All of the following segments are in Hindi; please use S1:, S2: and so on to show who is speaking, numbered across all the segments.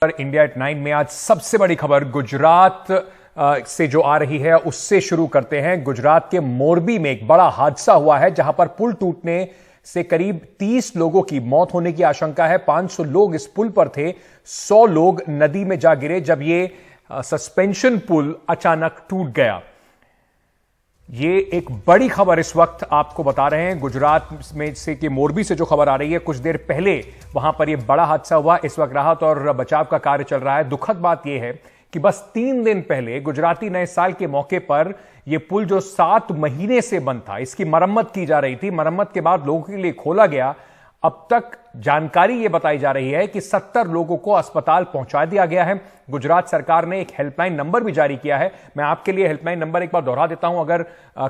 S1: इंडिया एट 9 में आज सबसे बड़ी खबर गुजरात से जो आ रही है उससे शुरू करते हैं। गुजरात के मोरबी में एक बड़ा हादसा हुआ है जहां पर पुल टूटने से करीब 30 लोगों की मौत होने की आशंका है। 500 लोग इस पुल पर थे, 100 लोग नदी में जा गिरे जब ये सस्पेंशन पुल अचानक टूट गया। ये एक बड़ी खबर इस वक्त आपको बता रहे हैं। गुजरात में से कि मोरबी से जो खबर आ रही है, कुछ देर पहले वहां पर यह बड़ा हादसा हुआ। इस वक्त राहत और बचाव का कार्य चल रहा है। दुखद बात यह है कि बस 3 दिन पहले गुजराती नए साल के मौके पर यह पुल जो 7 महीने से बंद था, इसकी मरम्मत की जा रही थी। मरम्मत के बाद लोगों के लिए खोला गया। अब तक जानकारी यह बताई जा रही है कि 70 लोगों को अस्पताल पहुंचा दिया गया है। गुजरात सरकार ने एक हेल्पलाइन नंबर भी जारी किया है। मैं आपके लिए हेल्पलाइन नंबर एक बार दोहरा देता हूं। अगर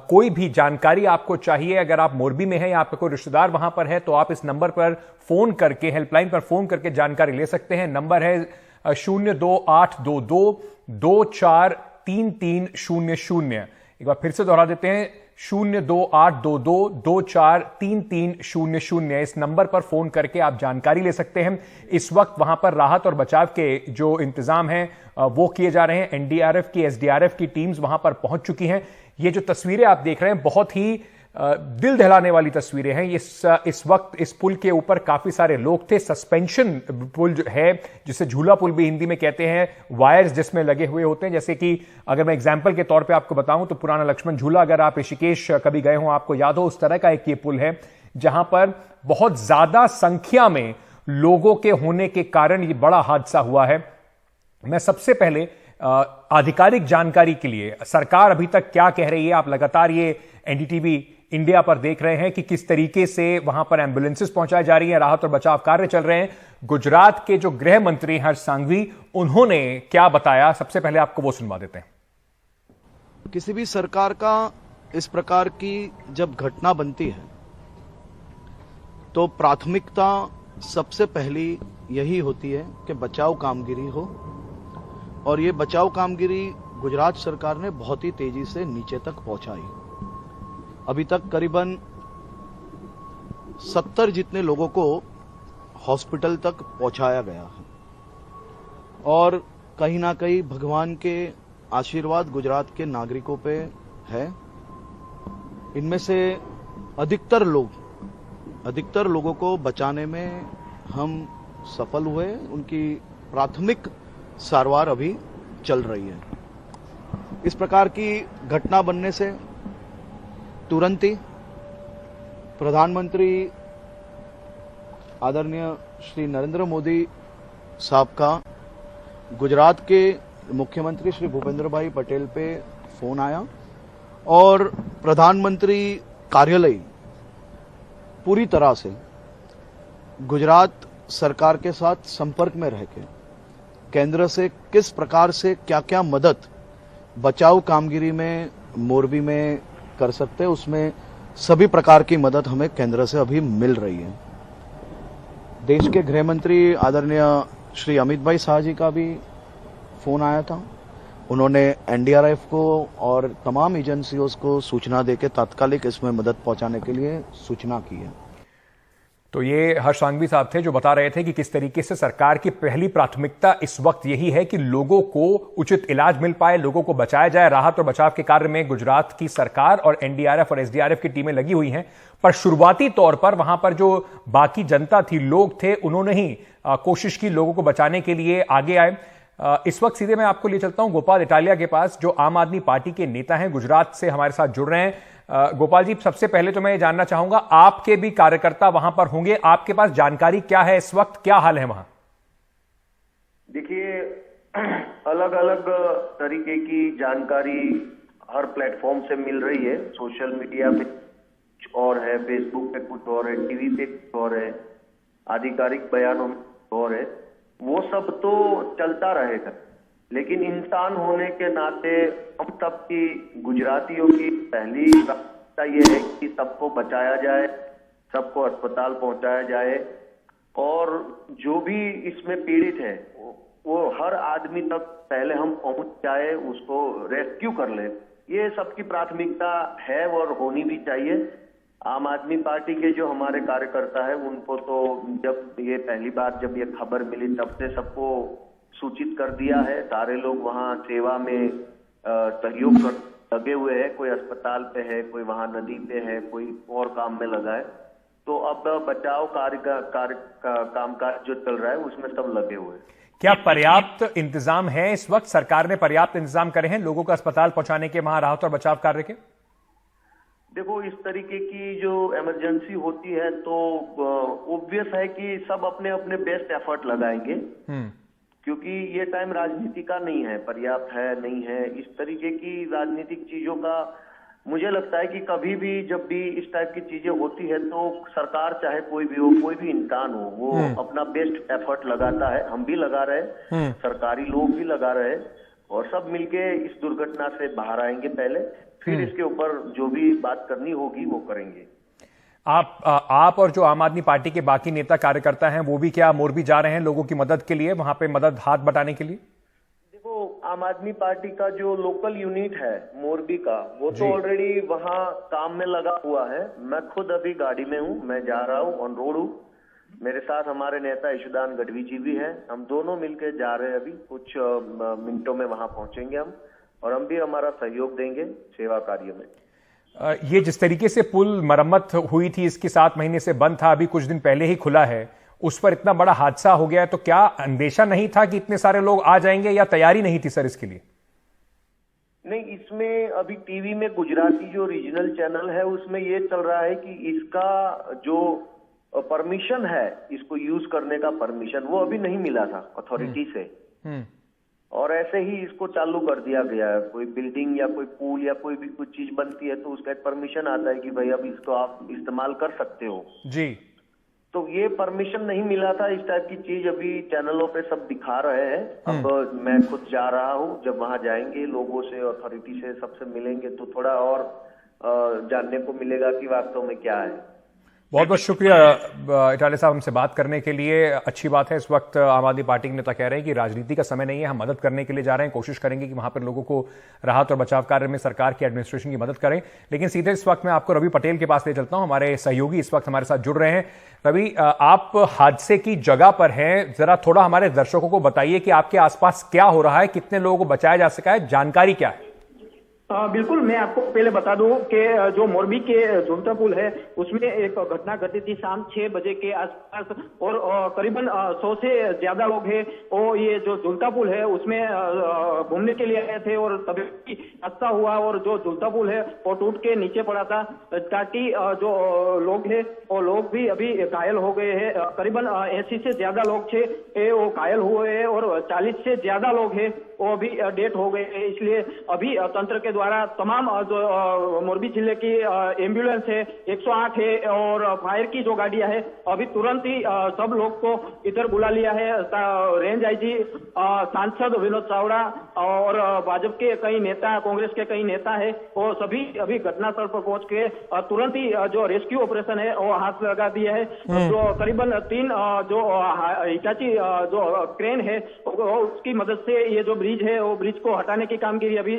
S1: कोई भी जानकारी आपको चाहिए, अगर आप मोरबी में हैं या आपका कोई रिश्तेदार वहां पर है, तो आप इस नंबर पर फोन करके, हेल्पलाइन पर फोन करके जानकारी ले सकते हैं। नंबर है 02822 243300। एक बार फिर से दोहरा देते हैं, 02822 243300। इस नंबर पर फोन करके आप जानकारी ले सकते हैं। इस वक्त वहां पर राहत और बचाव के जो इंतजाम हैं वो किए जा रहे हैं। एनडीआरएफ की, एसडीआरएफ की टीम्स वहां पर पहुंच चुकी हैं। ये जो तस्वीरें आप देख रहे हैं बहुत ही दिल दहलाने वाली तस्वीरें हैं। इस वक्त इस पुल के ऊपर काफी सारे लोग थे। सस्पेंशन पुल जो है, जिसे झूला पुल भी हिंदी में कहते हैं, वायर्स जिसमें लगे हुए होते हैं। जैसे कि अगर मैं एग्जांपल के तौर पे आपको बताऊं तो पुराना लक्ष्मण झूला, अगर आप ऋषिकेश कभी गए हो, आपको याद हो, उस तरह का एक ये पुल है जहां पर बहुत ज्यादा संख्या में लोगों के होने के कारण ये बड़ा हादसा हुआ है। मैं सबसे पहले आधिकारिक जानकारी के लिए सरकार अभी तक क्या कह रही है, आप लगातार ये एनडीटीवी इंडिया पर देख रहे हैं कि किस तरीके से वहां पर एम्बुलेंसेस पहुंचाई जा रही हैं, राहत और बचाव कार्य चल रहे हैं। गुजरात के जो गृह मंत्री हर्ष सांघवी, उन्होंने क्या बताया, सबसे पहले आपको वो सुनवा देते हैं।
S2: किसी भी सरकार का इस प्रकार की जब घटना बनती है तो प्राथमिकता सबसे पहली यही होती है कि बचाव कामगिरी हो, और ये बचाव कामगिरी गुजरात सरकार ने बहुत ही तेजी से नीचे तक पहुंचाई। अभी तक करीबन 70 जितने लोगों को हॉस्पिटल तक पहुंचाया गया है, और कहीं ना कहीं भगवान के आशीर्वाद गुजरात के नागरिकों पे है। इनमें से अधिकतर लोगों को बचाने में हम सफल हुए। उनकी प्राथमिक सारवार अभी चल रही है। इस प्रकार की घटना बनने से तुरंत ही प्रधानमंत्री आदरणीय श्री नरेंद्र मोदी साहब का गुजरात के मुख्यमंत्री श्री भूपेंद्र भाई पटेल पे फोन आया, और प्रधानमंत्री कार्यालय पूरी तरह से गुजरात सरकार के साथ संपर्क में रह के केंद्र से किस प्रकार से क्या क्या मदद बचाव कामगिरी में मोरबी में कर सकते हैं, उसमें सभी प्रकार की मदद हमें केंद्र से अभी मिल रही है। देश के गृह मंत्री आदरणीय श्री अमित भाई शाह जी का भी फोन आया था। उन्होंने एनडीआरएफ को और तमाम एजेंसियों को सूचना देकर तात्कालिक इसमें मदद पहुंचाने के लिए सूचना की है।
S1: तो ये हर्ष सांघवी साहब थे जो बता रहे थे कि किस तरीके से सरकार की पहली प्राथमिकता इस वक्त यही है कि लोगों को उचित इलाज मिल पाए, लोगों को बचाया जाए। राहत और बचाव के कार्य में गुजरात की सरकार और एनडीआरएफ और एसडीआरएफ की टीमें लगी हुई हैं। पर शुरुआती तौर पर वहां पर जो बाकी जनता थी, लोग थे, उन्होंने ही कोशिश की लोगों को बचाने के लिए आगे आए। इस वक्त सीधे मैं आपको ले चलता हूं गोपाल इटालिया के पास, जो आम आदमी पार्टी के नेता हैं, गुजरात से हमारे साथ जुड़ रहे हैं। गोपाल जी, सबसे पहले तो मैं ये जानना चाहूंगा, आपके भी कार्यकर्ता वहां पर होंगे, आपके पास जानकारी क्या है इस वक्त, क्या हाल है वहां?
S3: देखिए, अलग अलग तरीके की जानकारी हर प्लेटफॉर्म से मिल रही है। सोशल मीडिया पे कुछ और है, फेसबुक पे कुछ और है, टीवी पे कुछ और है, आधिकारिक बयानों में कुछ और है। वो सब तो चलता रहेगा, लेकिन इंसान होने के नाते हम सब की, गुजरातियों की पहली प्राथमिकता ये है कि सबको बचाया जाए, सबको अस्पताल पहुंचाया जाए, और जो भी इसमें पीड़ित है वो हर आदमी तक पहले हम पहुंच जाए, उसको रेस्क्यू कर ले। ये सबकी प्राथमिकता है और होनी भी चाहिए। आम आदमी पार्टी के जो हमारे कार्यकर्ता है उनको तो जब ये पहली बार जब ये खबर मिली तब से सबको सूचित कर दिया है। सारे लोग वहां सेवा में सहयोग कर लगे हुए हैं। कोई अस्पताल पे है, कोई वहां नदी पे है, कोई और काम में लगा है। तो अब बचाव कामकाज जो चल रहा है उसमें सब लगे हुए हैं।
S1: क्या पर्याप्त इंतजाम है इस वक्त? सरकार ने पर्याप्त इंतजाम करे हैं लोगों को अस्पताल पहुंचाने के, वहां राहत और बचाव कार्य के?
S3: देखो, इस तरीके की जो इमरजेंसी होती है तो ऑब्वियस है कि सब अपने अपने बेस्ट एफर्ट लगाएंगे, क्योंकि ये टाइम राजनीति का नहीं है। पर्याप्त है नहीं है, इस तरीके की राजनीतिक चीजों का मुझे लगता है कि कभी भी जब भी इस टाइप की चीजें होती है तो सरकार चाहे कोई भी हो, कोई भी इंसान हो, वो अपना बेस्ट एफर्ट लगाता है। हम भी लगा रहे, सरकारी लोग भी लगा रहे, और सब मिलके इस दुर्घटना से बाहर आएंगे पहले, फिर इसके ऊपर जो भी बात करनी होगी वो करेंगे।
S1: आप और जो आम आदमी पार्टी के बाकी नेता कार्यकर्ता हैं वो भी क्या मोरबी जा रहे हैं लोगों की मदद के लिए, वहां पे मदद हाथ बटाने के लिए?
S3: देखो, आम आदमी पार्टी का जो लोकल यूनिट है मोरबी का, वो तो ऑलरेडी वहां काम में लगा हुआ है। मैं खुद अभी गाड़ी में हूँ, मैं जा रहा हूँ, ऑन रोड हूँ। मेरे साथ हमारे नेता यशुदान गढ़वी जी भी हैं। हम दोनों मिलकर जा रहे हैं। अभी कुछ मिनटों में वहां पहुंचेंगे हम, और हम भी हमारा सहयोग देंगे सेवा कार्य में।
S1: ये जिस तरीके से पुल मरम्मत हुई थी, इसके 7 महीने से बंद था, अभी कुछ दिन पहले ही खुला है, उस पर इतना बड़ा हादसा हो गया है, तो क्या अंदेशा नहीं था कि इतने सारे लोग आ जाएंगे, या तैयारी नहीं थी सर इसके लिए?
S3: नहीं, इसमें अभी टीवी में गुजराती जो रीजनल चैनल है उसमें ये चल रहा है कि इसका जो परमिशन है, इसको यूज करने का परमिशन, वो अभी नहीं मिला था अथॉरिटी से, और ऐसे ही इसको चालू कर दिया गया है। कोई बिल्डिंग या कोई पुल या कोई भी कुछ चीज बनती है तो उसका एक परमिशन आता है कि भाई अब इसको आप इस्तेमाल कर सकते हो
S1: जी।
S3: तो ये परमिशन नहीं मिला था। इस टाइप की चीज अभी चैनलों पे सब दिखा रहे हैं। अब मैं खुद जा रहा हूँ, जब वहां जाएंगे लोगों से, अथॉरिटी से, सबसे मिलेंगे तो थोड़ा और जानने को मिलेगा कि वास्तव में क्या है।
S1: बहुत बहुत शुक्रिया इटालिया साहब हमसे बात करने के लिए। अच्छी बात है, इस वक्त आम आदमी पार्टी के नेता कह रहे हैं कि राजनीति का समय नहीं है, हम मदद करने के लिए जा रहे हैं, कोशिश करेंगे कि वहां पर लोगों को राहत और बचाव कार्य में सरकार की एडमिनिस्ट्रेशन की मदद करें। लेकिन सीधे इस वक्त मैं आपको रवि पटेल के पास ले चलता हूं, हमारे सहयोगी इस वक्त हमारे साथ जुड़ रहे हैं। रवि, आप हादसे की जगह पर हैं, जरा थोड़ा हमारे दर्शकों को बताइए कि आपके आसपास क्या हो रहा है, कितने लोगों को बचाया जा सका है, जानकारी क्या है?
S4: बिल्कुल, मैं आपको पहले बता दूं कि जो मोरबी के झुलता पुल है उसमें एक घटना घटी थी शाम 6 बजे के आसपास, और करीबन 100 से ज्यादा लोग हैं और ये जो झुलता पुल है उसमें घूमने के लिए आए थे, और तभी हादसा हुआ और जो झुलता पुल है वो टूट के नीचे पड़ा था, ताकि जो लोग हैं वो लोग भी अभी घायल हो गए हैं। करीबन 80 से ज्यादा लोग थे वो घायल हुए हैं, और 40 से ज्यादा लोग हैं वो अभी डेथ हो गए हैं। इसलिए अभी तंत्र के द्वारा तमाम जो मोरबी जिले की एम्बुलेंस है, 108 है, और फायर की जो गाड़ियां है, अभी तुरंत ही सब लोग को इधर बुला लिया है। रेंज आईजी, सांसद विनोद चावड़ा और भाजपा के कई नेता, कांग्रेस के कई नेता है, वो सभी अभी घटनास्थल पर पहुंच के तुरंत ही जो रेस्क्यू ऑपरेशन है वो हाथ लगा दिया है। जो करीबन 3 जो हिटाची जो क्रेन है उसकी मदद से ये जो ब्रिज है वो ब्रिज को हटाने की कामगिरी अभी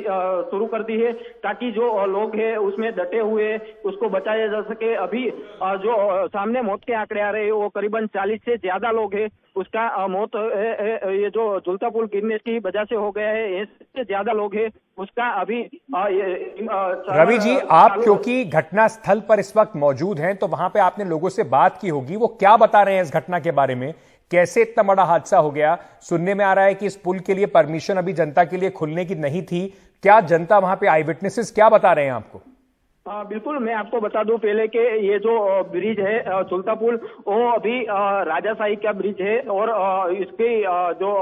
S4: शुरू कर दी है, ताकि जो लोग हैं उसमें डटे हुए उसको बचाया जा सके। अभी जो सामने मौत के आंकड़े आ रहे हैं वो करीबन 40 से ज्यादा लोग हैं उसका मौत ये जो झुलता पुल गिरने की वजह से हो गया है, इससे ज्यादा लोग हैं उसका अभी
S1: रवि जी, आप क्योंकि घटना स्थल पर इस वक्त मौजूद हैं तो वहां पे आपने लोगों से बात की होगी, वो क्या बता रहे हैं इस घटना के बारे में? कैसे इतना बड़ा हादसा हो गया? सुनने में आ रहा है कि इस पुल के लिए परमिशन अभी जनता के लिए खुलने की नहीं थी। क्या जनता वहां पे आई विटनेसेस क्या बता रहे हैं आपको?
S4: बिल्कुल, मैं आपको बता दूं पहले कि ये जो ब्रिज है झुलता पुल वो अभी राजाशाही का ब्रिज है, और इसके जो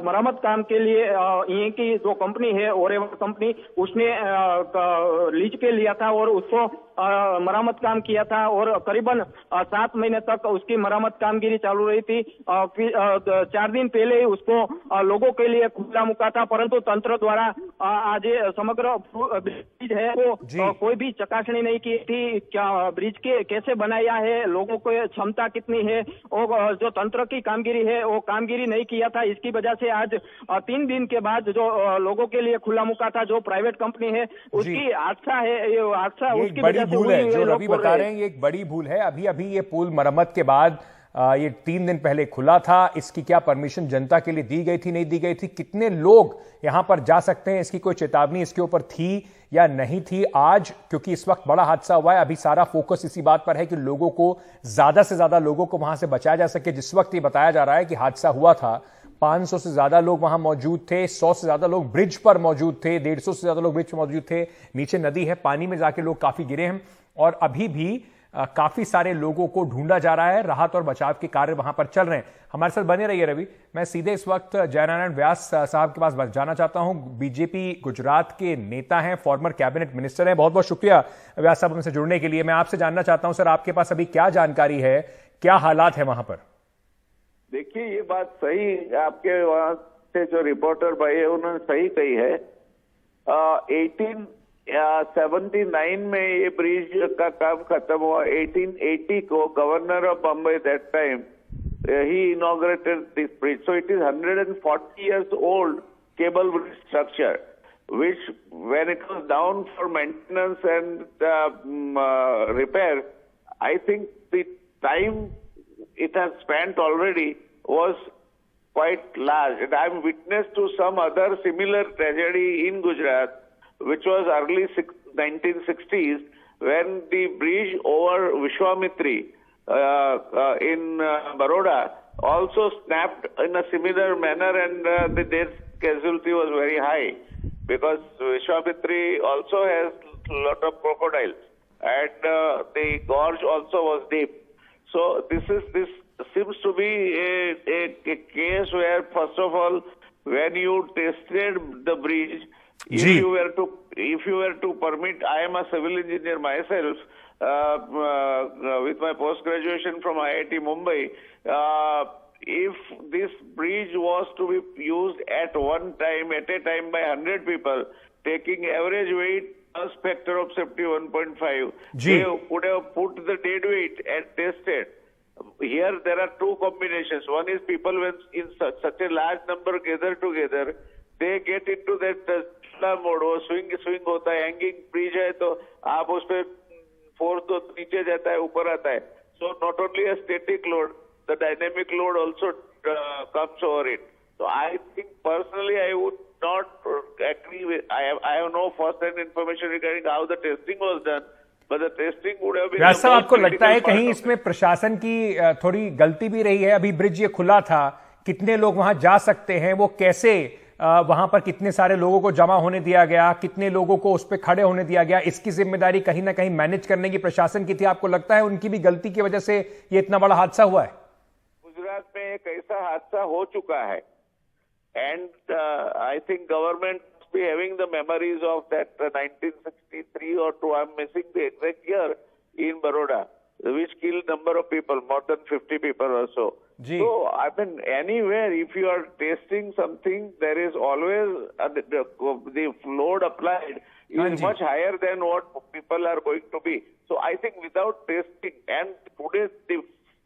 S4: मरम्मत काम के लिए ये की जो कंपनी है ओरेवर कंपनी, उसने लीज पे लिया था और उसको मरम्मत काम किया था, और करीबन 7 महीने तक उसकी मरम्मत कामगिरी चालू रही थी। 4 दिन पहले ही उसको लोगों के लिए खुला मुका था, परंतु तंत्र द्वारा आज समग्र ब्रिज है वो कोई भी चकासनी नहीं की थी, क्या ब्रिज के कैसे बनाया है, लोगों को क्षमता कितनी है, और जो तंत्र की कामगिरी है वो कामगिरी नहीं किया था। इसकी वजह से आज 3 दिन के बाद जो लोगों के लिए खुला मुका था जो प्राइवेट कंपनी है उसकी हादसा है, ये हादसा उसकी वजह से
S1: भूल है जो
S4: हुई।
S1: रवि बता रहे हैं, ये एक बड़ी भूल है। अभी अभी ये पुल मरम्मत के बाद ये 3 दिन पहले खुला था। इसकी क्या परमिशन जनता के लिए दी गई थी, नहीं दी गई थी, कितने लोग यहां पर जा सकते हैं, इसकी कोई चेतावनी इसके ऊपर थी या नहीं थी? आज क्योंकि इस वक्त बड़ा हादसा हुआ है, अभी सारा फोकस इसी बात पर है कि लोगों को, ज्यादा से ज्यादा लोगों को वहां से बचाया जा सके। जिस वक्त ये बताया जा रहा है कि हादसा हुआ था, 500 से ज्यादा लोग वहां मौजूद थे, 100 से ज्यादा लोग ब्रिज पर मौजूद थे, 150 से ज्यादा लोग ब्रिज पर मौजूद थे। नीचे नदी है, पानी में जाके लोग काफी गिरे हैं और अभी भी काफी सारे लोगों को ढूंढा जा रहा है। राहत और बचाव के कार्य वहां पर चल रहे हैं। हमारे साथ बने रहिए रवि। मैं सीधे इस वक्त जयनारायण व्यास साहब के पास जाना चाहता हूं। बीजेपी गुजरात के नेता हैं, फॉर्मर कैबिनेट मिनिस्टर हैं। बहुत बहुत शुक्रिया व्यास साहब हमसे जुड़ने के लिए। मैं आपसे जानना चाहता हूं सर, आपके पास अभी क्या जानकारी है, क्या हालात है वहां पर?
S5: देखिए, ये बात सही, आपके वहां से जो रिपोर्टर भाई है उन्होंने सही कही है। 1879 में ये ब्रिज का काम खत्म हुआ। 1880 को governor of Bombay that time he inaugurated this bridge, so it is 140 years old cable bridge structure, which when it was down for maintenance and repair, I think the time it has spent already was quite large. And I'm witness to some other similar tragedy in Gujarat, which was early 1960s, when the bridge over Vishwamitri in Baroda also snapped in a similar manner, and the death casualty was very high because Vishwamitri also has a lot of crocodiles, and the gorge also was deep. So this seems to be a case where, first of all, when you tested the bridge, if you were to permit, I am a civil engineer myself, with my post graduation from IIT Mumbai. If this bridge was to be used at a time by 100 people, taking average weight plus factor of safety 1.5, they would have put the dead weight and tested. Here there are two combinations. One is people when in such a large number gather together, they get into that mode, वो swing होता है, hanging bridge है तो आप उस पे फोर्स तो नीचे जाता है, ऊपर आता है. So not only a static load, the dynamic load also comes over it. So I think personally I would not agree with, I have no first-hand information regarding how the testing was done, but the testing would have been.
S1: व्यास साहब, आपको लगता है कहीं इसमें प्रशासन की थोड़ी गलती भी रही है? अभी ब्रिज ये खुला था, कितने लोग वहां जा सकते हैं, वो कैसे वहां पर कितने सारे लोगों को जमा होने दिया गया, कितने लोगों को उस पर खड़े होने दिया गया, इसकी जिम्मेदारी कहीं ना कहीं मैनेज करने की प्रशासन की थी? आपको लगता है उनकी भी गलती की वजह से ये इतना बड़ा हादसा हुआ है?
S5: गुजरात में एक ऐसा हादसा हो चुका है, and I think government must be having the memories of that 1963 or 2, I'm missing the exact year, in Baroda, which killed number of people, more than 50 people or so. So, I mean, anywhere, if you are testing something, there is always the load applied is much higher than what people are going to be. So, I think without testing, and today the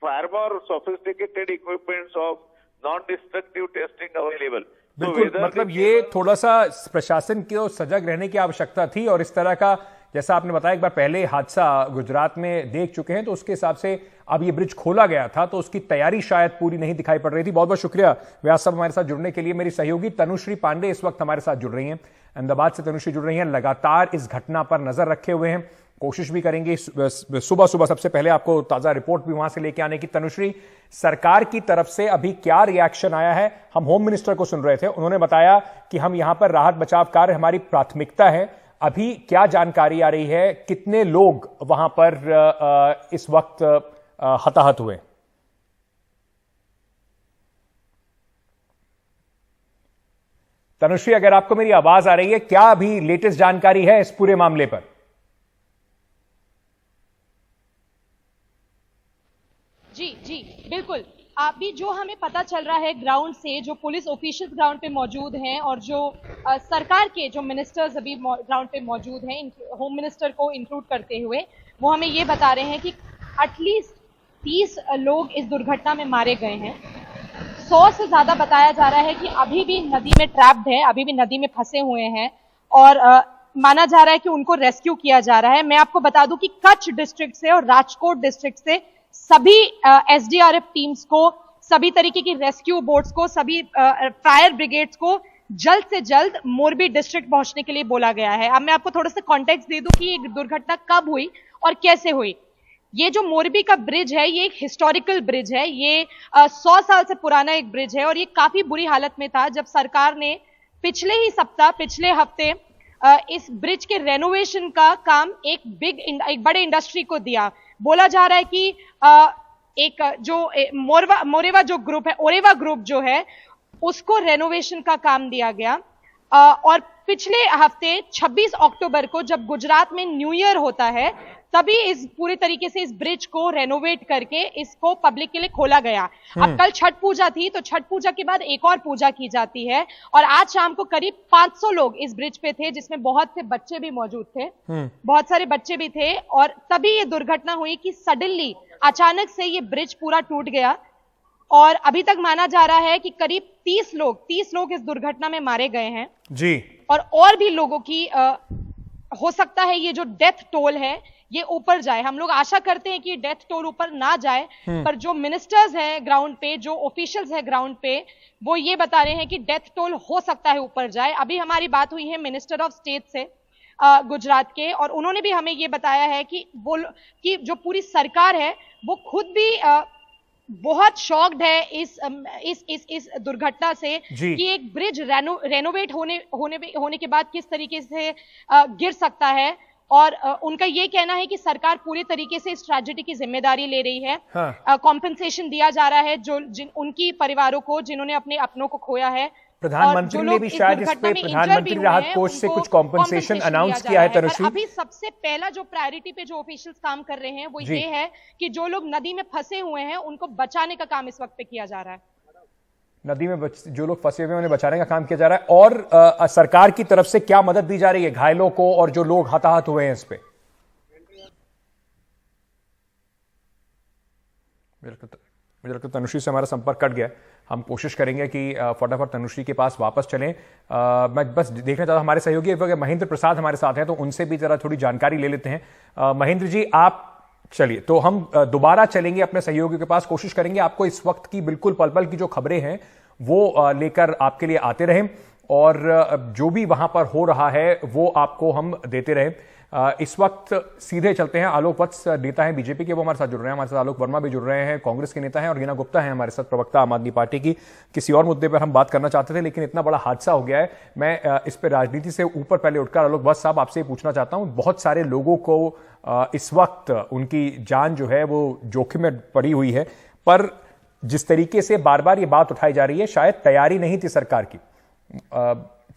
S5: far more sophisticated equipments of non-destructive testing available.
S1: बिल्कुल, मतलब ये थोड़ा सा प्रशासन को सजग रहने की आवश्यकता थी। और इस तरह का, जैसा आपने बताया, एक बार पहले हादसा गुजरात में देख चुके हैं, तो उसके हिसाब से अब ये ब्रिज खोला गया था तो उसकी तैयारी शायद पूरी नहीं दिखाई पड़ रही थी। बहुत बहुत शुक्रिया व्यास साहब हमारे साथ जुड़ने के लिए। मेरी सहयोगी तनुश्री पांडे इस वक्त हमारे साथ जुड़ रही हैं, अहमदाबाद से तनुश्री जुड़ रही हैं, लगातार इस घटना पर नजर रखे हुए हैं, कोशिश भी करेंगे सुबह सुबह सबसे पहले आपको ताजा रिपोर्ट भी वहां से लेके आने की। तनुश्री, सरकार की तरफ से अभी क्या रिएक्शन आया है? हम होम मिनिस्टर को सुन रहे थे, उन्होंने बताया कि हम यहां पर राहत बचाव कार्य हमारी प्राथमिकता है। अभी क्या जानकारी आ रही है, कितने लोग वहां पर इस वक्त हताहत हुए? तनुश्री, अगर आपको मेरी आवाज आ रही है, क्या अभी लेटेस्ट जानकारी है इस पूरे मामले पर?
S6: जी बिल्कुल। अभी जो हमें पता चल रहा है ग्राउंड से, जो पुलिस ऑफिशियल्स ग्राउंड पे मौजूद हैं और जो सरकार के जो मिनिस्टर्स अभी ग्राउंड पे मौजूद हैं, होम मिनिस्टर को इंक्लूड करते हुए, वो हमें ये बता रहे हैं कि एटलीस्ट 30 लोग इस दुर्घटना में मारे गए हैं। 100 से ज्यादा बताया जा रहा है कि अभी भी नदी में ट्रैप्ड है, अभी भी नदी में फंसे हुए हैं और माना जा रहा है कि उनको रेस्क्यू किया जा रहा है। मैं आपको बता दूं कि कच्छ डिस्ट्रिक्ट से और राजकोट डिस्ट्रिक्ट से सभी एसडीआरएफ टीम्स को, सभी तरीके की रेस्क्यू बोट्स को, सभी फायर ब्रिगेड्स को जल्द से जल्द मोरबी डिस्ट्रिक्ट पहुंचने के लिए बोला गया है। अब मैं आपको थोड़ा सा कॉन्टेक्स्ट दे दूं कि ये दुर्घटना कब हुई और कैसे हुई। ये जो मोरबी का ब्रिज है, ये एक हिस्टोरिकल ब्रिज है। ये 100 साल से पुराना एक ब्रिज है और ये काफी बुरी हालत में था जब सरकार ने पिछले हफ्ते इस ब्रिज के रेनोवेशन का काम एक बड़े इंडस्ट्री को दिया। बोला जा रहा है कि एक जो मोरेवा जो ग्रुप है, ओरेवा ग्रुप जो है, उसको रेनोवेशन का काम दिया गया। और पिछले हफ्ते 26 अक्टूबर को जब गुजरात में न्यू ईयर होता है, तभी इस पूरी तरीके से इस ब्रिज को रेनोवेट करके इसको पब्लिक के लिए खोला गया। अब कल छठ पूजा थी, तो छठ पूजा के बाद एक और पूजा की जाती है और आज शाम को करीब 500 लोग इस ब्रिज पे थे, जिसमें बहुत से बच्चे भी मौजूद थे, बहुत सारे बच्चे भी थे। और तभी ये दुर्घटना हुई कि सडनली अचानक से ये ब्रिज पूरा टूट गया और अभी तक माना जा रहा है कि करीब 30 लोग इस दुर्घटना में मारे गए हैं
S1: जी।
S6: और भी लोगों की हो सकता है ये जो डेथ टोल है ये ऊपर जाए। हम लोग आशा करते हैं कि डेथ टोल ऊपर ना जाए, पर जो मिनिस्टर्स हैं ग्राउंड पे, जो ऑफिशियल्स हैं ग्राउंड पे, वो ये बता रहे हैं कि डेथ टोल हो सकता है ऊपर जाए। अभी हमारी बात हुई है मिनिस्टर ऑफ स्टेट से गुजरात के, और उन्होंने भी हमें ये बताया है कि जो पूरी सरकार है वो खुद भी बहुत शॉक्ड है इस दुर्घटना से कि एक ब्रिज रेनोवेट होने के बाद किस तरीके से गिर सकता है। और उनका ये कहना है कि सरकार पूरी तरीके से इस ट्रेजेडी की जिम्मेदारी ले रही है। कॉम्पेंसेशन दिया जा रहा है उनकी परिवारों को जिन्होंने अपने अपनों को खोया है।
S1: प्रधानमंत्री ने भी शायद इस पे प्रधानमंत्री राहत कोष से कुछ कॉम्पेंसेशन अनाउंस किया है। तनुश्री,
S6: अभी सबसे पहला जो प्रायोरिटी पे जो ऑफिशियल्स काम कर रहे हैं वो ये है कि जो लोग नदी में फंसे हुए हैं उनको बचाने का काम इस वक्त पे किया जा रहा है।
S1: नदी में जो लोग फंसे हुए हैं उन्हें बचाने का काम किया जा रहा है। और सरकार की तरफ से क्या मदद दी जा रही है घायलों को और जो लोग हताहत हुए हैं इस पे? मुझे लगता है तनुश्री से हमारा संपर्क कट गया। हम कोशिश करेंगे कि फटाफट तनुश्री के पास वापस चलें। मैं बस देखना चाहता हूं, हमारे सहयोगी महेंद्र प्रसाद हमारे साथ हैं, तो उनसे भी जरा थोड़ी जानकारी ले लेते हैं। महेंद्र जी, आप चलिए, तो हम दोबारा चलेंगे अपने सहयोगियों के पास, कोशिश करेंगे आपको इस वक्त की बिल्कुल पल पल की जो खबरें हैं वो लेकर आपके लिए आते रहें और जो भी वहां पर हो रहा है वो आपको हम देते रहें। इस वक्त सीधे चलते हैं, आलोक वत्स नेता हैं बीजेपी के, वो हमारे साथ जुड़ रहे हैं। हमारे साथ आलोक वर्मा भी जुड़ रहे हैं, कांग्रेस के नेता हैं, और रीना गुप्ता हैं हमारे साथ, प्रवक्ता आम आदमी पार्टी की। किसी और मुद्दे पर हम बात करना चाहते थे, लेकिन इतना बड़ा हादसा हो गया है। मैं इस पर राजनीति से ऊपर पहले उठकर आलोक वत्स साहब आपसे पूछना चाहता हूं, बहुत सारे लोगों को इस वक्त उनकी जान जो है वो जोखिम में पड़ी हुई है, पर जिस तरीके से बार बार ये बात उठाई जा रही है, शायद तैयारी नहीं थी सरकार की।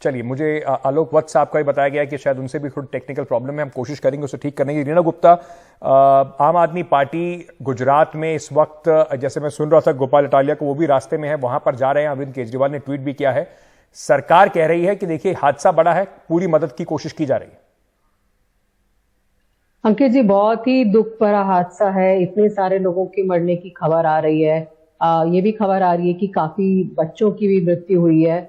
S1: चलिए, मुझे आलोक वत्स साहब का भी बताया गया कि शायद उनसे भी थोड़ी टेक्निकल प्रॉब्लम है, हम कोशिश करेंगे उसे ठीक करने की। रीना गुप्ता, आम आदमी पार्टी गुजरात में इस वक्त, जैसे मैं सुन रहा था गोपाल इटालिया को, वो भी रास्ते में है, वहां पर जा रहे हैं। अरविंद केजरीवाल ने ट्वीट भी किया है। सरकार कह रही है कि देखिए हादसा बड़ा है, पूरी मदद की कोशिश की जा रही है।
S7: अंकित जी, बहुत ही दुख भरा हादसा है। इतने सारे लोगों के मरने की खबर आ रही है। ये भी खबर आ रही है कि काफी बच्चों की भी मृत्यु हुई है।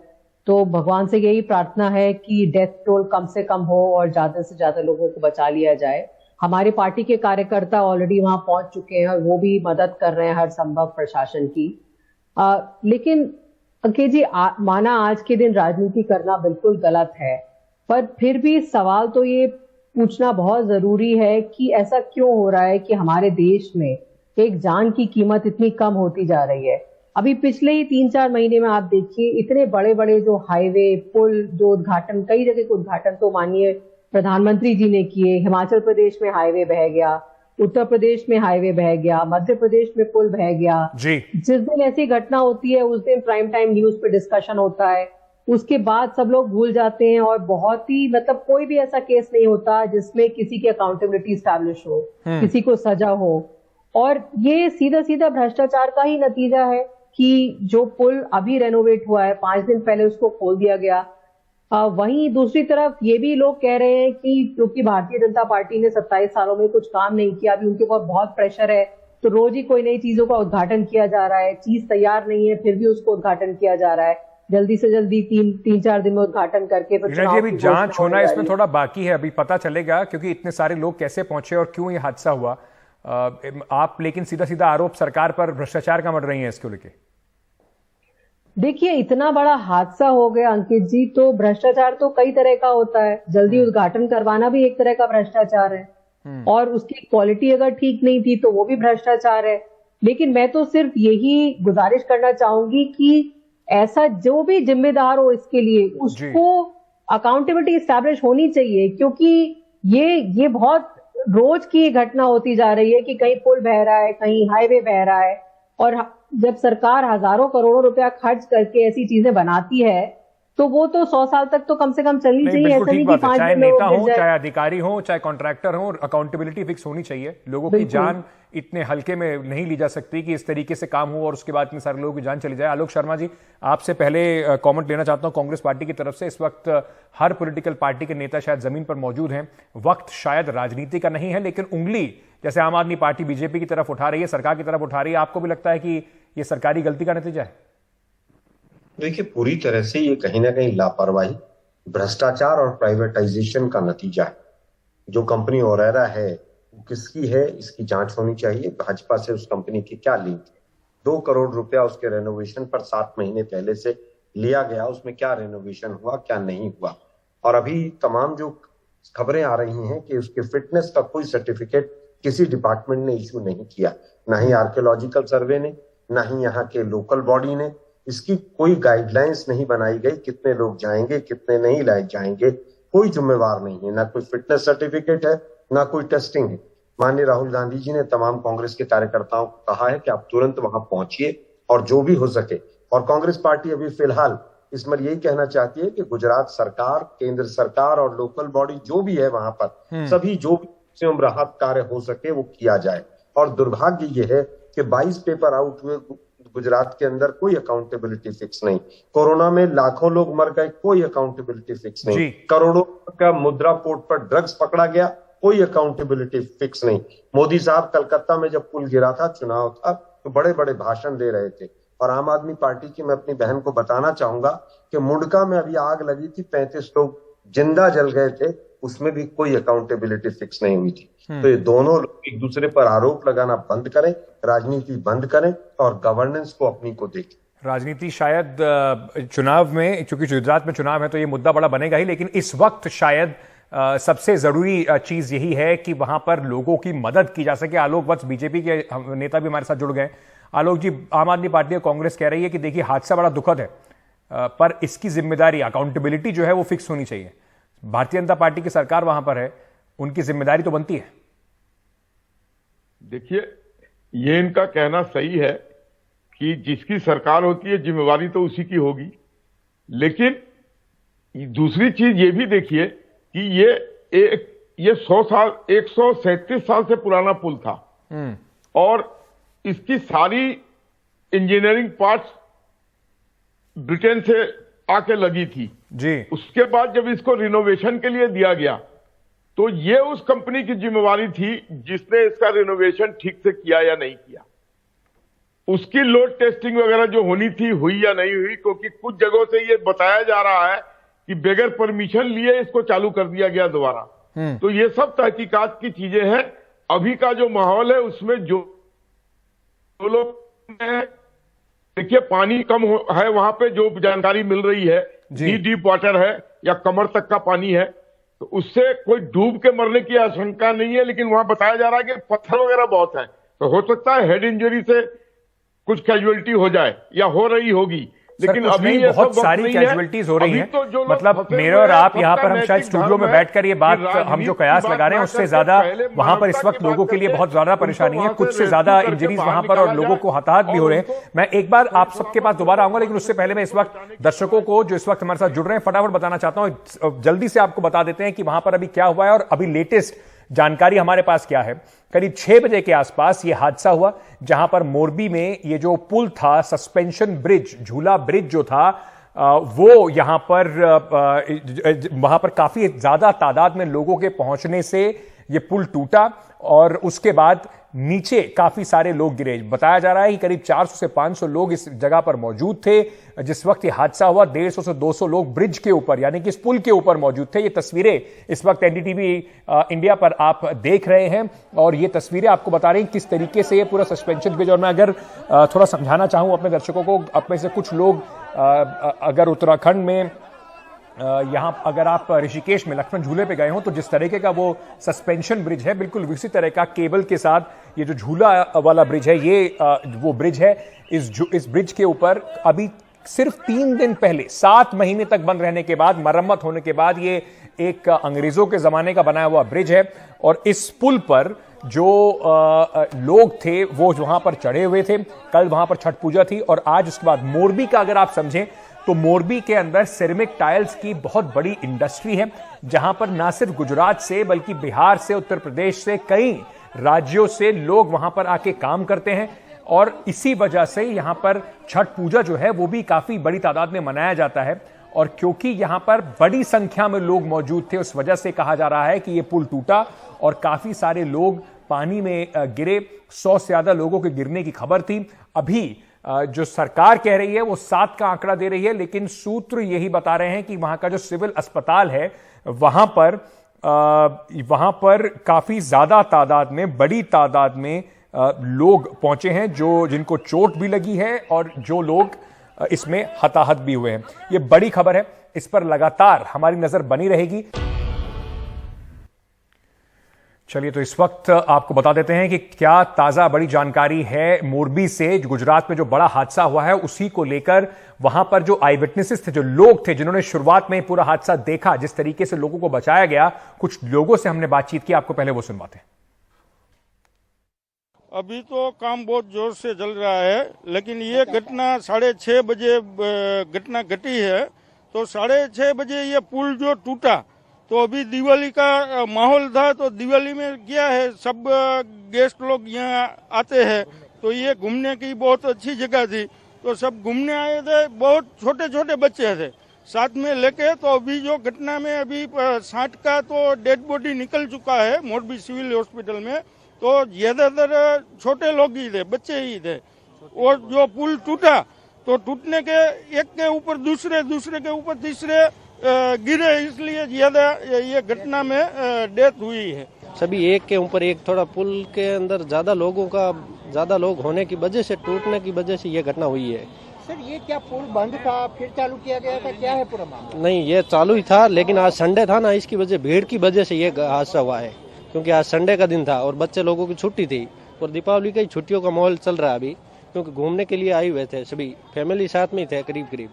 S7: तो भगवान से यही प्रार्थना है कि डेथ टोल कम से कम हो और ज्यादा से ज्यादा लोगों को बचा लिया जाए। हमारी पार्टी के कार्यकर्ता ऑलरेडी वहां पहुंच चुके हैं और वो भी मदद कर रहे हैं हर संभव प्रशासन की। लेकिन अंकित जी, माना आज के दिन राजनीति करना बिल्कुल गलत है, पर फिर भी सवाल तो ये पूछना बहुत जरूरी है कि ऐसा क्यों हो रहा है कि हमारे देश में एक जान की कीमत इतनी कम होती जा रही है। अभी पिछले ही 3-4 महीने में आप देखिए, इतने बड़े बड़े जो हाईवे, पुल, जो उद्घाटन, कई जगह के उद्घाटन तो माननीय प्रधानमंत्री जी ने किए। हिमाचल प्रदेश में हाईवे बह गया, उत्तर प्रदेश में हाईवे बह गया, मध्य प्रदेश में पुल बह गया जी। जिस दिन ऐसी घटना होती है उस दिन प्राइम टाइम न्यूज पे डिस्कशन होता है, उसके बाद सब लोग भूल जाते हैं और बहुत ही कोई भी ऐसा केस नहीं होता जिसमें किसी की अकाउंटेबिलिटी स्टैब्लिश हो, किसी को सजा हो। और ये सीधा सीधा भ्रष्टाचार का ही नतीजा है कि जो पुल अभी रेनोवेट हुआ है, 5 दिन पहले उसको खोल दिया गया। वहीं दूसरी तरफ ये भी लोग कह रहे हैं कि क्योंकि भारतीय जनता पार्टी ने 27 सालों में कुछ काम नहीं किया, अभी उनके ऊपर बहुत प्रेशर है, तो रोज ही कोई नई चीजों का उद्घाटन किया जा रहा है। चीज तैयार नहीं है फिर भी उसको उद्घाटन किया जा रहा है, जल्दी से जल्दी 3-4 दिन में उद्घाटन करके।
S1: अभी जांच होना इसमें थोड़ा बाकी है, अभी पता चलेगा क्योंकि इतने सारे लोग कैसे पहुंचे और क्यों ये हादसा हुआ, आप लेकिन सीधा सीधा आरोप सरकार पर भ्रष्टाचार का मढ़ रही हैं इसको लेके।
S7: देखिए, इतना बड़ा हादसा हो गया अंकित जी, तो भ्रष्टाचार तो कई तरह का होता है। जल्दी उद्घाटन करवाना भी एक तरह का भ्रष्टाचार है, और उसकी क्वालिटी अगर ठीक नहीं थी तो वो भी भ्रष्टाचार है। लेकिन मैं तो सिर्फ यही गुजारिश करना चाहूंगी कि ऐसा जो भी जिम्मेदार हो इसके लिए उसको अकाउंटेबिलिटी एस्टैब्लिश होनी चाहिए, क्योंकि ये बहुत रोज की घटना होती जा रही है कि कहीं पुल बह रहा है, कहीं हाईवे बह रहा है, और जब सरकार हजारों करोड़ों रुपया खर्च करके ऐसी चीजें बनाती है तो वो तो 100 साल तक तो कम से कम चलनी चाहिए। ऐसा नहीं कि 5
S1: चाहे नेता हो, चाहे अधिकारी हो, चाहे कॉन्ट्रैक्टर हो, अकाउंटेबिलिटी फिक्स होनी चाहिए। लोगों की जान इतने हल्के में नहीं ली जा सकती कि इस तरीके से काम हो और उसके बाद इतने सारे लोगों की जान चली जाए। आलोक शर्मा जी, आपसे पहले कमेंट लेना चाहता हूं कांग्रेस पार्टी की तरफ से। इस वक्त हर पॉलिटिकल पार्टी के नेता शायद जमीन पर मौजूद हैं। वक्त शायद राजनीति का नहीं है, लेकिन उंगली जैसे आम आदमी पार्टी बीजेपी की तरफ उठा रही है, सरकार की तरफ उठा रही है, आपको भी लगता है कि ये सरकारी गलती का नतीजा है?
S8: देखिए, पूरी तरह से ये कहीं ना कहीं लापरवाही, भ्रष्टाचार और प्राइवेटाइजेशन का नतीजा है। जो कंपनी ओरेरा है वो किसकी है, इसकी जांच होनी चाहिए। भाजपा से उस कंपनी की क्या लिंक है? 2 करोड़ रुपया उसके रेनोवेशन पर 7 महीने पहले से लिया गया, उसमें क्या रेनोवेशन हुआ, क्या नहीं हुआ। और अभी तमाम जो खबरें आ रही हैं कि उसके फिटनेस का कोई सर्टिफिकेट किसी डिपार्टमेंट ने इश्यू नहीं किया, ना ही आर्कियोलॉजिकल सर्वे ने, ना ही यहाँ के लोकल बॉडी ने। इसकी कोई गाइडलाइंस नहीं बनाई गई, कितने लोग जाएंगे, कितने नहीं लाए जाएंगे, कोई जिम्मेवार नहीं है। ना कोई फिटनेस सर्टिफिकेट है, ना कोई टेस्टिंग है। माननीय राहुल गांधी जी ने तमाम कांग्रेस के कार्यकर्ताओं को कहा है कि आप तुरंत वहां पहुंचिए और जो भी हो सके। और कांग्रेस पार्टी अभी फिलहाल इसमें यही कहना चाहती है कि गुजरात सरकार, केंद्र सरकार और लोकल बॉडी जो भी है वहां पर सभी जो भी राहत कार्य हो सके वो किया जाए। और दुर्भाग्य ये है कि 22 पेपर आउट हुए गुजरात के अंदर, कोई अकाउंटेबिलिटी फिक्स नहीं। कोरोना में लाखों लोग मर गए, कोई अकाउंटेबिलिटी फिक्स नहीं। करोड़ों का मुद्रा पोर्ट पर ड्रग्स पकड़ा गया, कोई अकाउंटेबिलिटी फिक्स नहीं। मोदी साहब कलकत्ता में जब पुल गिरा था, चुनाव था, तो बड़े बड़े भाषण दे रहे थे। और आम आदमी पार्टी की मैं अपनी बहन को बताना चाहूंगा कि मुंडका में अभी आग लगी थी, 35 लोग जिंदा जल गए थे, उसमें भी कोई अकाउंटेबिलिटी फिक्स नहीं हुई थी। तो ये दोनों लोग एक दूसरे पर आरोप लगाना बंद करें, राजनीति बंद करें और गवर्नेंस को अपनी को देखें।
S1: राजनीति शायद चुनाव में, चूंकि गुजरात में चुनाव है तो ये मुद्दा बड़ा बनेगा ही, लेकिन इस वक्त शायद सबसे जरूरी चीज यही है कि वहां पर लोगों की मदद की जा सके। आलोक वत्स, बीजेपी के नेता भी हमारे साथ जुड़ गए। आलोक जी, आम आदमी पार्टी और कांग्रेस कह रही है कि देखिए हादसा बड़ा दुखद है, पर इसकी जिम्मेदारी, अकाउंटेबिलिटी जो है वो फिक्स होनी चाहिए। भारतीय जनता पार्टी की सरकार वहां पर है, उनकी जिम्मेदारी तो बनती है।
S9: देखिए, ये इनका कहना सही है कि जिसकी सरकार होती है जिम्मेवारी तो उसी की होगी, लेकिन दूसरी चीज ये भी देखिए कि ये 137 साल से पुराना पुल था और इसकी सारी इंजीनियरिंग पार्ट्स ब्रिटेन से आके लगी थी
S1: जी।
S9: उसके बाद जब इसको रिनोवेशन के लिए दिया गया तो ये उस कंपनी की जिम्मेवारी थी जिसने इसका रिनोवेशन ठीक से किया या नहीं किया। उसकी लोड टेस्टिंग वगैरह जो होनी थी हुई या नहीं हुई, क्योंकि कुछ जगहों से ये बताया जा रहा है कि बगैर परमिशन लिए इसको चालू कर दिया गया दोबारा। तो ये सब तहकीकात की चीजें हैं। अभी का जो माहौल है उसमें जो लोग, देखिए पानी कम है वहां पे, जो जानकारी मिल रही है डीप वाटर है या कमर तक का पानी है, तो उससे कोई डूब के मरने की आशंका नहीं है। लेकिन वहां बताया जा रहा है कि पत्थर वगैरह बहुत है, तो हो सकता है हेड इंजरी से कुछ कैजुअलिटी हो जाए या हो रही होगी। लेकिन अभी
S1: बहुत सारी कैजुअलिटीज हो रही हैं। तो मतलब मेरे और आप यहाँ पर, हम शायद स्टूडियो में बैठकर ये बात, हम जो कयास लगा रहे हैं उससे ज्यादा वहां पर इस वक्त लोगों के लिए बहुत ज्यादा परेशानी है, कुछ से ज्यादा इंजरीज वहां पर और लोगों को हताहत भी हो रहे हैं। मैं एक बार आप सबके पास दोबारा आऊंगा, लेकिन उससे पहले मैं इस वक्त दर्शकों को जो इस वक्त हमारे साथ जुड़ रहे हैं फटाफट बताना चाहता हूं, जल्दी से आपको बता देते हैं कि वहां पर अभी क्या हुआ है और अभी लेटेस्ट जानकारी हमारे पास क्या है। करीब 6 बजे के आसपास यह हादसा हुआ, जहां पर मोरबी में ये जो पुल था, सस्पेंशन ब्रिज, झूला ब्रिज जो था, वो वहां पर काफी ज्यादा तादाद में लोगों के पहुंचने से ये पुल टूटा और उसके बाद नीचे काफी सारे लोग गिरे। बताया जा रहा है कि करीब 400 से 500 लोग इस जगह पर मौजूद थे जिस वक्त ये हादसा हुआ। 150 से 200 लोग ब्रिज के ऊपर यानी कि इस पुल के ऊपर मौजूद थे। ये तस्वीरें इस वक्त एनडीटीवी इंडिया पर आप देख रहे हैं और ये तस्वीरें आपको बता रही हैं किस तरीके से ये पूरा सस्पेंशन ब्रिज। और मैं अगर थोड़ा समझाना चाहूं अपने दर्शकों को, अपने से कुछ लोग अगर उत्तराखंड में यहां अगर आप ऋषिकेश में लक्ष्मण झूले पे गए हो तो जिस तरीके का वो सस्पेंशन ब्रिज है, बिल्कुल उसी तरह का केबल के साथ ये जो झूला वाला ब्रिज है, ये वो ब्रिज है। इस ब्रिज के ऊपर अभी सिर्फ 3 दिन पहले 7 महीने तक बंद रहने के बाद, मरम्मत होने के बाद ये एक अंग्रेजों के जमाने का बनाया हुआ ब्रिज है। और इस पुल पर जो लोग थे वो वहां पर चढ़े हुए थे। कल वहां पर छठ पूजा थी और आज उसके बाद मोरबी का अगर आप समझें तो मोरबी के अंदर सिरेमिक टाइल्स की बहुत बड़ी इंडस्ट्री है, जहां पर ना सिर्फ गुजरात से बल्कि बिहार से, उत्तर प्रदेश से, कई राज्यों से लोग वहां पर आके काम करते हैं। और इसी वजह से यहां पर छठ पूजा जो है वो भी काफी बड़ी तादाद में मनाया जाता है। और क्योंकि यहां पर बड़ी संख्या में लोग मौजूद थे उस वजह से कहा जा रहा है कि यह पुल टूटा और काफी सारे लोग पानी में गिरे। 100 से ज्यादा लोगों के गिरने की खबर थी। अभी जो सरकार कह रही है वो 7 का आंकड़ा दे रही है, लेकिन सूत्र यही बता रहे हैं कि वहां का जो सिविल अस्पताल है वहां पर काफी ज्यादा तादाद में, बड़ी तादाद में लोग पहुंचे हैं जिनको चोट भी लगी है और जो लोग इसमें हताहत भी हुए हैं। ये बड़ी खबर है, इस पर लगातार हमारी नजर बनी रहेगी। चलिए तो इस वक्त आपको बता देते हैं कि क्या ताजा बड़ी जानकारी है मोरबी से। गुजरात में जो बड़ा हादसा हुआ है उसी को लेकर वहां पर जो आई विटनेसेस थे, जो लोग थे जिन्होंने शुरुआत में पूरा हादसा देखा, जिस तरीके से लोगों को बचाया गया, कुछ लोगों से हमने बातचीत की, आपको पहले वो सुनवाते हैं।
S10: अभी तो काम बहुत जोर से चल रहा है, लेकिन ये घटना 6:30 बजे घटना घटी है। तो 6:30 बजे ये पुल जो टूटा तो अभी दिवाली का माहौल था, तो दिवाली में क्या है, सब गेस्ट लोग यहाँ आते हैं, तो ये घूमने की बहुत अच्छी जगह थी, तो सब घूमने आए थे। बहुत छोटे छोटे बच्चे थे साथ में लेके। तो अभी जो घटना में अभी 60 का तो डेड बॉडी निकल चुका है मोरबी सिविल हॉस्पिटल में, तो ज्यादातर छोटे लोग ही थे, बच्चे ही थे। और जो पुल टूटा तो टूटने के एक के ऊपर दूसरे, दूसरे के ऊपर तीसरे गिरे, इसलिए ज्यादा ये घटना में डेथ हुई है।
S11: सभी एक के ऊपर एक, थोड़ा पुल के अंदर ज्यादा लोग होने की वजह से, टूटने की वजह से ये घटना हुई है।
S12: सर ये क्या पुल बंद था फिर चालू किया गया था, क्या है पूरा मामला?
S11: नहीं, ये चालू ही था, लेकिन आज संडे था ना, इसकी वजह भीड़ की वजह से ये हादसा हुआ है। क्योंकि आज संडे का दिन था और बच्चे लोगों की छुट्टी थी और दीपावली की छुट्टियों का माहौल चल रहा है अभी, क्योंकि घूमने के लिए आए हुए थे, सभी फैमिली साथ में थे करीब करीब।